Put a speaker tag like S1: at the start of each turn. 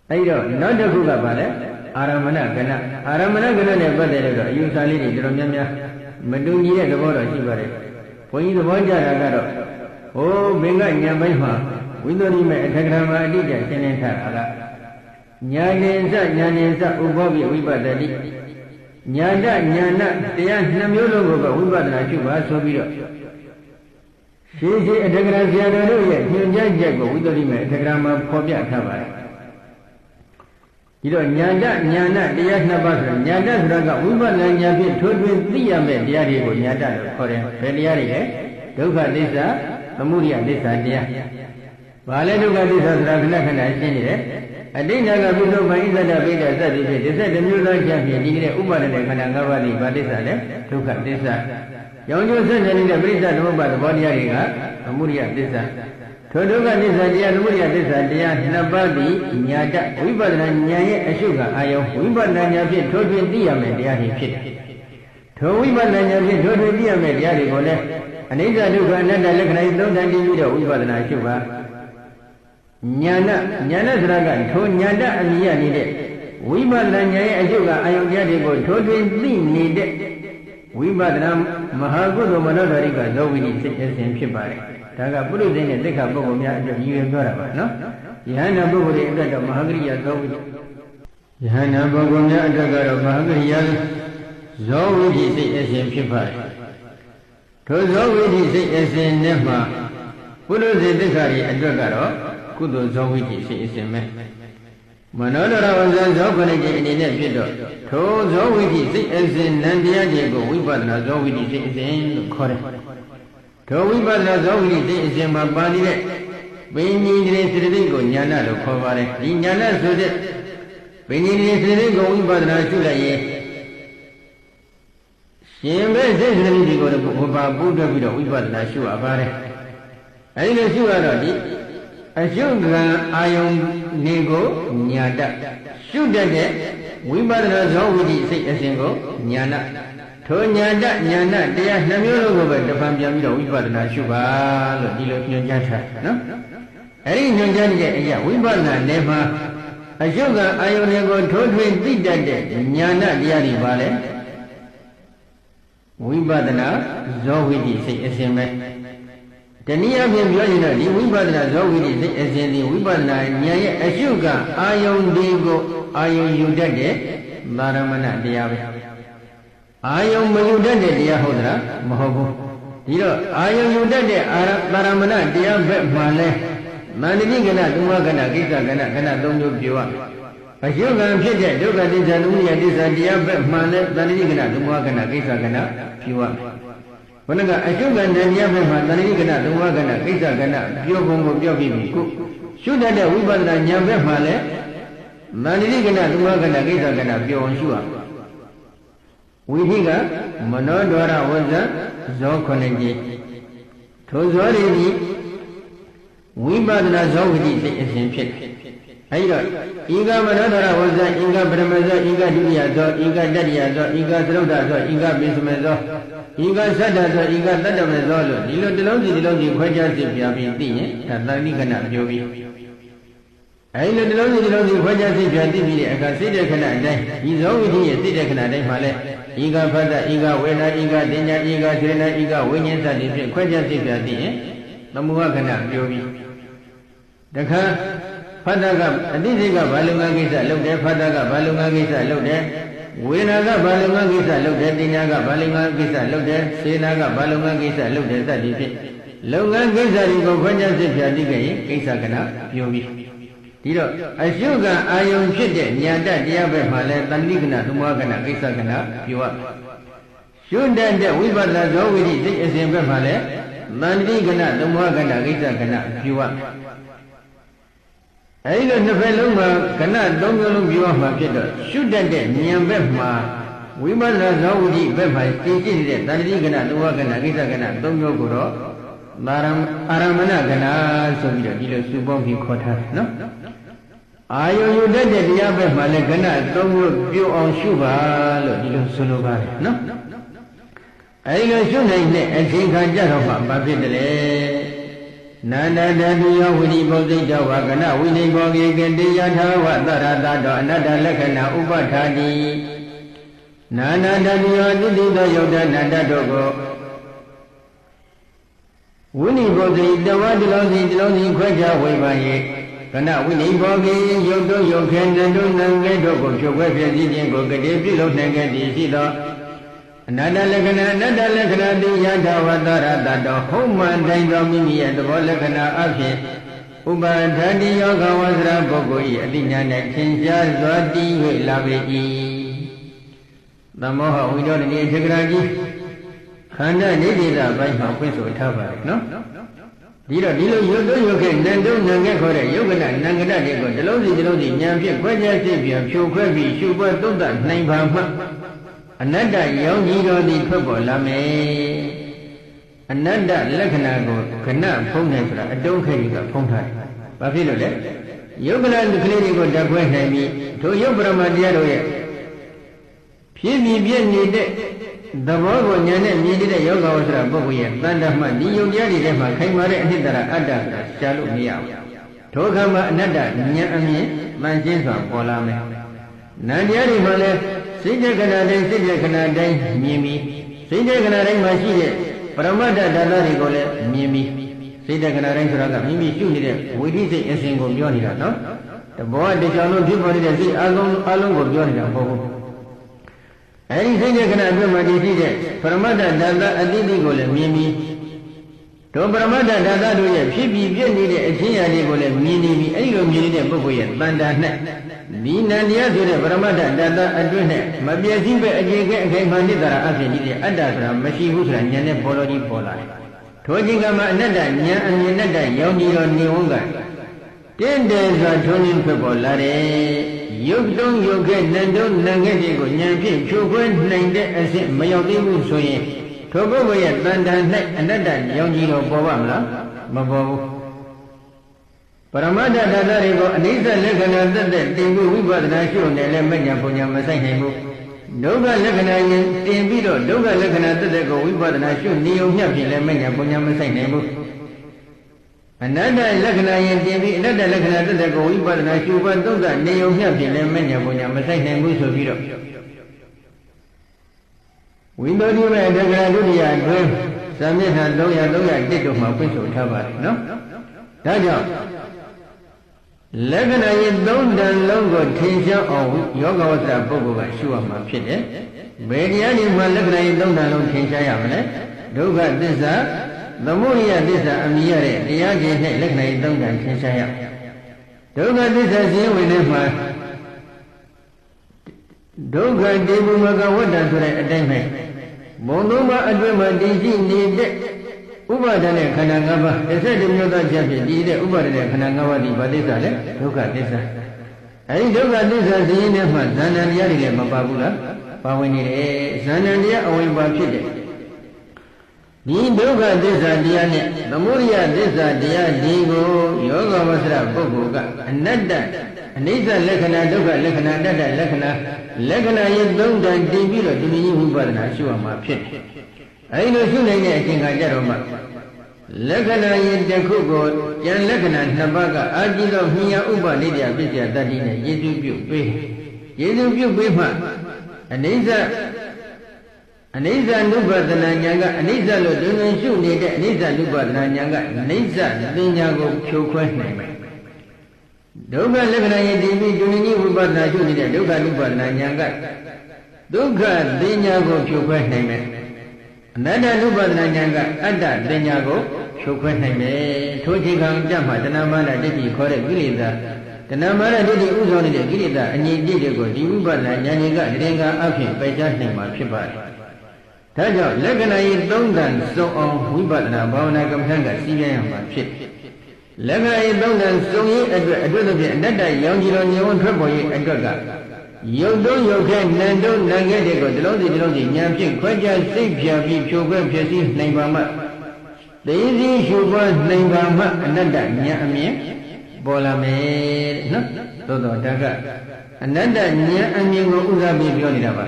S1: အဲ့တော့နောက်တစ်ခုကဘာလဲအာရမဏကဏအာရမဏကဏနဲ့ပတ်သက်လို့အယူဆလေးတွေတော်တော်များများမတူညီတဲ့သဘောတော့ရှိပါတယ်ဘုန်းကြီးသဘောကျတာကတော့ဟိုဘင်္ဂညာပိုင်းမှာဝိသုရိမေအထက်ကရာမှာအတိအကျရှင်းလင်းထားတာကညာနေစညာနေစဥပောပိဝိပဿတိညာတညာနတရားနှစ်မျိုးလုံးကိုပဲဝိပဿနာရှုပါဆိုပြီးတော့ရှင်းရှင်းအထက်ကရာဆရာတော်တို့ရဲ့ညွှန်ကြားချက်ကိုဝိသုရိမေအထက်ကရာမှာဖော်ပြထားပါတယ်ဒီတော့ညာတညာနတရားနှစ်ပါးဆိုညာတဆိုတာကဝိပဿနာဉာဏ်ဖြင့်ထိုးထွင်းသိရမယ့်တရားတွေကိုညာတလို့ခေါ်တယ်ဘယ်တရားတွေလဲဒုက္ခသစ္စာသမုဒယသစ္စာတရားဘာလဲဒုက္ခသစ္စာဆိုတာခဏခဏရှင်းနေတယ်အတိဏကပုထုပ္ပဣဇဒပိဋကသတ္တိဖြင့်12မျိုးသောချက်ဖြင့်ဒီကနေ့ဥပါဒနဲ့ခန္ဓာ၅ပါးនេះဘာသစ္စာလဲဒုက္ခသစ္စာရောင်ကျိုးဆက်နေတဲ့ပရိစ္ဆသမုပ္ပါသဘောတရားတွေကသမုဒယသစ္စာထိုဒုက္ခသစ္စာတရားသမုဒယသစ္စာတရားနှစ်ပါးသည်ညာတဝိပဿနာဉာဏ်ရဲ့အရှုခံအာယုဝိပဿနာဉာဏ်ဖြင့်ထိုးထွင်းသိရမယ့်တရားတွေဖြစ်တယ်ထိုဝိပဿနာဉာဏ်ဖြင့်ထိုးထွင်းသိရမယ့်တရားတွေကိုလည်းအနိစ္စဒုက္ခအနတ္တလက္ခဏာသုံးတန်တည်ပြီးတော့ဝိပဿနာရှုပါညာဏဆိုတာကထိုညာတအမိရနေတဲ့ဝိပဿနာဉာဏ်ရဲ့အကျုပ်ကအာယုတရားတွေကိုထိုးထွင်းသိနေတဲ့ဝိပဿနာမဟာကုသိုလ်မနောဓာရိကဇောဝိနိစိတ်အစဉ်ဖြစ်ပါတယ်ဒါကပုရုဇဉ်နဲ့သိက္ခာပုဂ္ဂိုလ်များအတွက်ရည်ရွယ်ပြောတာပါနော်ယဟန္တာပုဂ္ဂိုလ်တွေအတွက်တော့မဟာကရိယာဇောဝိနိယဟန္တာပုဂ္ဂိုလ်များအတွက်ကတော့မဟာကရိယာဇောဝိနိစိတ်အစဉ်ဖြစ်ပါတယ်ထိုဇောဝိနိစိတ်အစဉ်နဲ့မှပုရုဇဉ်သိက္ခာတွေအတွက်ကတော့ကုသိုလ်ဇောဝိတိစိတ်အစဉ်မဲ့မနောဒရဝဇ္ဇဇောခဏိတိအနေနဲ့ဖြစ်တော့ထိုဇောဝိတိစိတ်အစဉ်နံတရားတွေကိုဝိပဿနာဇောဝိတိစိတ်အစဉ်လို့ခေါ်တယ်ထိုဝိပဿနာဇောဝိတိစိတ်အစဉ်မှာပါနေတဲ့ပင်ကြီးတွေစိတ္တိကိုညာဏလို့ခေါ်ပါတယ်ဒီညာဏဆိုတဲ့ပင်ကြီးတွေစိတ္တိကိုဝိပဿနာရှုလိုက်ရင်ရှင်ပဲစိတ်စိတ္တိကိုဘုရားပူးတွက်ပြီးတော့ဝိပဿနာရှုရပါတယ်အဲဒီလိုရှုရတော့ဒီအရှုခံအာယုန်နေကိုညာတရှုတတ်တဲ့ဝိပဿနာဇောဝိတိစိတ်အစဉ်ကိုညာဏထိုညာတညာဏတရားနှစ်မျိုးလုံးကိုပဲတပံပြန်ပြီးတော့ဝိပဿနာရှုပါလို့ဒီလိုညွှန်ကြားထားနော်အဲ့ဒီညွှန်ကြားတဲ့အရာဝိပဿနာနယ်မှာအရှုခံအာယုန်တွေကိုထိုးထွင်းသိတတ်တဲ့ညာဏတရားတွေပါလေဝိပဿနာဇောဝိတိစိတ်အစဉ်ပဲတနည်းအားဖြင့်ပြောရင်တော့ဒီဝိပဿနာဇောဝိတိစိတ်အစဉ်ဒီဝိပဿနာဉာဏ်ရဲ့အရှုကအာယုန်တွေကိုအာယုန်ယူတတ်တဲ့သာရမဏတရားပဲအာယုန်မယူတတ်တဲ့တရားဟုတ်သလားမဟုတ်ဘူးဒီတော့အာယုန်ယူတတ်တဲ့သာရမဏတရားဘက်မှလဲမန္တတိကဏသုမကဏကိစ္စကဏကဏသုံးမျိုးပြောရအရှုခံဖြစ်တဲ့ဒုက္ခသစ္စာသမုဒယသစ္စာတရားဘက်မှလဲသန္တိကဏသုမကဏကိစ္စကဏပြောရဘုနကအရှုခံတရားဘက်မှာသန္တိကဏသုမကဏကိစ္စကဏပြောပုံကိုပြောပြီးပြီခုရှုတတ်တဲ့ဝိပဿနာဉာဏ်ဘက်မှာလဲသန္တိကဏသုမကဏကိစ္စကဏပြောအောင်ရှုရဝိဟိကမနောဒွါရဝဇ္ဇဇောခဏကြီးထိုဇောရည်ကြီးဝိပဿနာဇောဝိတိစိတ်အစဉ်ဖြစ်အဲဒီတော့ဤကမနောဒွါရဝဇ္ဇဤကပရမဇောဤကဒုတိယဇောဤကတတိယဇောဤကသရုဒ္ဓဇောဤကပိစမေဇောဤကသတ္တဇောဤကတတ္တမေဇောလို့ဒီလိုတစ်လုံးစီခွဲခြားစစ်ပြပြီးသိရင်ဒါသန္တိကဏပြောပြီးအဲဒီလိုတစ်လုံးစီခွဲခြားစစ်ပြသိပြီးတဲ့အခါစိတ်တဲ့ခဏအတိုင်းဒီဇောဝိတိရဲ့စိတ်တဲ့ခဏအတိုင်းမှာလဲဤကဖတ်တဤကဝေဒနာဤကတင်ညာဤကစေနာဤကဝိညာဉ်သတ္တိဖြင့်ခွဲခြားသိပြသိရင်သမုဟခဏပြောပြီးတခါဖတ်တကအတိစိတ်ကဘာလုံငန်းကိစ္စလုပ်တယ်ဖတ်တကဘာလုံငန်းကိစ္စလုပ်တယ်ဝေဒနာကဘာလုံငန်းကိစ္စလုပ်တယ်တင်ညာကဘာလုံငန်းကိစ္စလုပ်တယ်စေနာကဘာလုံငန်းကိစ္စလုပ်တယ်သတ္တိဖြင့်လုပ်ငန်းကိစ္စတွေကိုခွဲခြားသိပြသိခဲ့ရင်ကိစ္စခဏပြောပြီးဒီတော့အရှုခံအာယုံဖြစ်တဲ့ညာတတရားဘက်မှာလဲတဏှိကဏသမုဟကဏကိစ္စကဏပြောရရှုတတ်တဲ့ဝိပဿနာဇောဝိတိစိတ်အစဉ်ဘက်မှာလဲတဏှိကဏသမုဟကဏကိစ္စကဏပြောရအဲဒီလိုနှစ်ဖက်လုံးမှာကဏသုံးမျိုးလုံးပြောရမှာဖြစ်တော့ရှုတတ်တဲ့ဉာဏ်ဘက်မှာဝိပဿနာဇောဝိတိဘက်မှာသိရှိတဲ့တဏှိကဏသမုဟကဏကိစ္စကဏသုံးမျိုးကိုတော့အာရမဏကဏဆိုပြီးတော့ဒီလိုစုပေါင်းပြီးခေါ်ထားတယ်နော်အာယုယူတတ်တဲ့တရားဘက်မှာလည်းကဏသုံးမျိုးပြုအောင်ရှုပါလို့ဒီလိုဆိုလိုပါတယ်နော်အဲဒီလိုရှုနိုင်တဲ့အချိန်ခါကြတော့မှဘာဖြစ်တယ်လဲ နန္ဒတတုယောဝိနိဘောဇိတဝကနဝိနိဘောဂေကတိယထာဝသရတတောအနတ္တလက္ခဏာဥပဋ္ဌာတိနာနတတုယောတိတိသောယုတ်တနန္တတို့ကိုဝိနိဘောဇိတဝတလုံးစီခွဲခြားဝေဖန်၍ကနဝိနိဘောဂေယုတ်တို့ယုတ်ခဲနန္တုနံငယ်တို့ကိုဖြုတ်ခွဲဖြစ်စည်းခြင်းကိုကတိပြုလုပ်နိုင်ခဲ့သည်ရှိသောအနတ္တလက္ခဏာတိယထာဝတရတတောဟုတ်မှန်တိုင်းသောမိမိရဲ့သဘောလက္ခဏာအဖြစ်ဥပါဒာတိယောဂဝဆရာပုဂ္ဂိုလ်၏အတိညာနှင့်သင်ရှားစွာတည်၍လာပေ၏သမောဟဝိတောတိထေကရာကြီးခန္ဓာနေတိတာဘိုင်းမှာဖွင့်ဆိုထားပါတယ်နော်ဒီလိုရုပ်တို့ရုပ်ခဲနံတုံနံငယ်ခေါ်တဲ့ယုတ်ကနနံကတတွေကိုတလုံးစီဉာဏ်ဖြင့်ခွဲခြားသိပြန်ဖြိုခွဲပြီးရှုပွက်သုံးသပ်နိုင်ပါမှအနတ္တရောင်ကြီးတော်သည်ထွက်ပေါ်လာမယ်အနတ္တလက္ခဏာကိုခဏဖုံးတယ်ဆိုတာအတုံးခဲကြီးကဖုံးထားတယ်။ဘာဖြစ်လို့လဲ။ယုတ်ကလကလေးတွေကိုဓာတ်ခွဲနိုင်ပြီးထိုယုတ်ပရမတရားတို့ရဲ့ဖြစ်ပြီးပြည့်နေတဲ့သဘောကိုဉာဏ်နဲ့မြင်တဲ့ယောဂဝဆရာပုဂ္ဂိုလ်ရဲ့တန်တမှဒီယုတ်တရားတွေထဲမှာခိုင်မာတဲ့အနှစ်တရအတ္တဆိုတာရှားလို့မရဘူး။ထိုအခါမှာအနတ္တဉာဏ်အမြင်မှန်ရှင်းစွာပေါ်လာမယ်။နံတရားတွေမှာလည်းစိတ်တဲ့ခဏတိုင်းမြင်ပြီးစိတ်တဲ့ခဏတိုင်းမှာရှိတဲ့ပရမတ္တဓာတ်တွေကိုလည်းမြင်ပြီးစိတ်တဲ့ခဏတိုင်းဆိုတာကမိမိရှုနေတဲ့ဝိသိစိတ်အစဉ်ကိုပြောနေတာနော်တဘောတကြောင်လုံးဖြစ်ပေါ်နေတဲ့စိတ်အလုံးကိုပြောနေတာမဟုတ်ဘူးအဲဒီစိတ်တဲ့ခဏအတွင်းမှာတည်ရှိတဲ့ပရမတ္တဓာတ်အတိအကိုလည်းမြင်ပြီးတို့ပရမတ္တဓာတ်တို့ရဲ့ဖြစ်ပြီးပြည့်နေတဲ့အချင်းရာတွေကိုလည်းမြင်နေပြီးအဲဒီလိုမြင်နေတဲ့ပုဂ္ဂိုလ်ရဲ့တန်တာနဲ့ဒီနန္တရားဆိုတဲ့ပရမတ္တဓာတ်အတွင်းနဲ့မပြည့်စည်ပဲအခြေခဲအခိုင်အမာနိတ္တရာအဖြစ်ကြီးတဲ့အတ္တဆိုတာမရှိဘူးဆိုတာဉာဏ်နဲ့ပေါ်လို့ကြီးပေါ်လာတယ်။ထိုချိန်ကမှအနတ္တဉာဏ်အမြင်နဲ့တရောင်ကြီးတော်နေဝန်းကတင်းတယ်စွာထုံးရင်းဖြစ်ပေါ်လာတယ်။ယုတ်တုံးယုတ်ခဲနန္တုံနံခဲ့တွေကိုဉာဏ်ဖြင့်ဖြိုခွဲနိုင်တဲ့အဆင့်မရောက်သေးဘူးဆိုရင်ထိုပုဂ္ဂိုလ်ရဲ့တန်တန်၌အနတ္တရောင်ကြီးတော်ပေါ်ပါမလားမပေါ်ဘူးပရမတ္တဓာတ်တွေကိုအနိစ္စလက္ခဏာသက်သက်တင်ပြီးဝိပဿနာရှုနေလဲမညာပုံညာမဆိုင်နိုင်ဘူးဒုက္ခလက္ခဏာရင်တင်ပြီးတော့ဒုက္ခလက္ခဏာသက်သက်ကိုဝိပဿနာရှုနေုံမျှဖြင့်လဲမညာပုံညာမဆိုင်နိုင်ဘူးအနတ္တလက္ခဏာရင်တင်ပြီးအနတ္တလက္ခဏာသက်သက်ကိုဝိပဿနာရှုပတ်သုံးသပ်နေုံမျှဖြင့်လဲမညာပုံညာမဆိုင်နိုင်ဘူးဆိုပြီးတော့ဝိသုဒ္ဓိမေတက္ကရာဒုတိယအတွင်းသာမျက်နှာ300တို့မှာပြည့်စုံထားပါတယ်နော်ဒါကြောင့်လက္ခဏာရဲ့3တန်လုံးကိုထင်ရှားအောင်ယောဂဝတ္တပုဂ္ဂိုလ်ကရှုရမှာဖြစ်တယ်။ဘယ်တရားဒီမှာလက္ခဏာရဲ့3တန်လုံးထင်ရှားရမလဲ။ဒုက္ခသစ္စာသမုဒယသစ္စာအမြင်ရတဲ့တရားကြီးနဲ့လက္ခဏာရဲ့3တန်ထင်ရှားရ။ဒုက္ခသစ္စာရှင်းဝင်တဲ့မှာဒုက္ခတေဘုမကဝတ္တဆိုတဲ့အတိုင်းပဲဘုံသုံးပါးအတွင်းမှာတည်ရှိနေတဲ့ဥပါဒနဲ့ခန္ဓာ၅ပါး11မျိုးသားချက်ဖြင့်တည်တဲ့ဥပါဒနဲ့ခန္ဓာ၅ပါးဒီဘာသစ္စာလဲဒုက္ခသစ္စာအဲဒီဒုက္ခသစ္စာသိရင်နဲ့မှဇာဏတရားတွေလည်းမပါဘူးလားပါဝင်နေတယ်ဇာဏတရားအဝင်ပါဖြစ်တယ်ဒီဒုက္ခသစ္စာတရားနဲ့သမုဒယသစ္စာတရားဒီကိုယောဂဝဆရာပုဂ္ဂိုလ်ကအနတ္တအနိစ္စလက္ခဏာဒုက္ခလက္ခဏာအနတ္တလက္ခဏာရဲ့3တန်တည်ပြီးတော့ဒီနည်းဝိပဿနာရှုရမှာဖြစ်တယ်အဲဒီလိုရှုနိုင်တဲ့အချိန်ခါကျတော့မှလက္ခဏာရဲ့တစ်ခုကိုဉာဏ်လက္ခဏာ2ပါးကအာကြည့်သောမြညာဥပနိဒယပစ္စယတတ္တိနဲ့ယေရှုပြုပေးမှအနိစ္စနုပဒနာဉာဏ်ကအနိစ္စလို့တွင်တွင်ရှုနေတဲ့အနိစ္စနုပဒနာဉာဏ်ကအနိစ္စသင်ညာကိုဖြိုခွဲနိုင်မယ်ဒုက္ခလက္ခဏာရဲ့ဒီပြီးတွင်တွင်ဝိပဿနာရှုနေတဲ့ဒုက္ခနုပဒနာဉာဏ်ကဒုက္ခသင်ညာကိုဖြိုခွဲနိုင်မယ်အနတ္တနုပဒနာဉာဏ်ကအတ္တသင်ညာကိုဖြိုခွဲနိုင်မယ်ထိုချိန်ကကြမှာတဏမာနဒိဋ္ဌိခေါ်တဲ့ကိလေသာတဏမာနဒိဋ္ဌိဥဆောင်နေတဲ့ကိလေသာအငြိမ့်တိတွေကိုဒီဝိပဿနာဉာဏ်တွေကတရင်ကအဖြစ်ပယ်ချနိုင်မှာဖြစ်ပါတယ်ဒါကြောင့်လက္ခဏာရေး3တန်စုံအောင်ဝိပဿနာဘာဝနာကမ္မထံကစီးပြရမှာဖြစ်လက္ခဏာရေး3တန်စုံရေးအတွက်သဖြင့်အနတ္တရောင်ကြီးတော်ဉာဏ်ဝင်ထွက်ပေါ်ရေးအတွက်ကယုတ်တုံးယုတ်ခဲနန္တုံးနံခဲတွေကိုတလုံးစီဉာဏ်ဖြင့်ခွဲခြားစိတ်ဖြာပြီးဖြိုခွဲဖြစ်စီနိုင်ပါမှသိသိရှုပွားနိုင်ပါမှအနတ္တဉာဏ်အမြင်ပေါ်လာမယ်နော်သို့တော့ဒါကအနတ္တဉာဏ်အမြင်ကိုဥစ္စာပြီးပြောနေတာပါ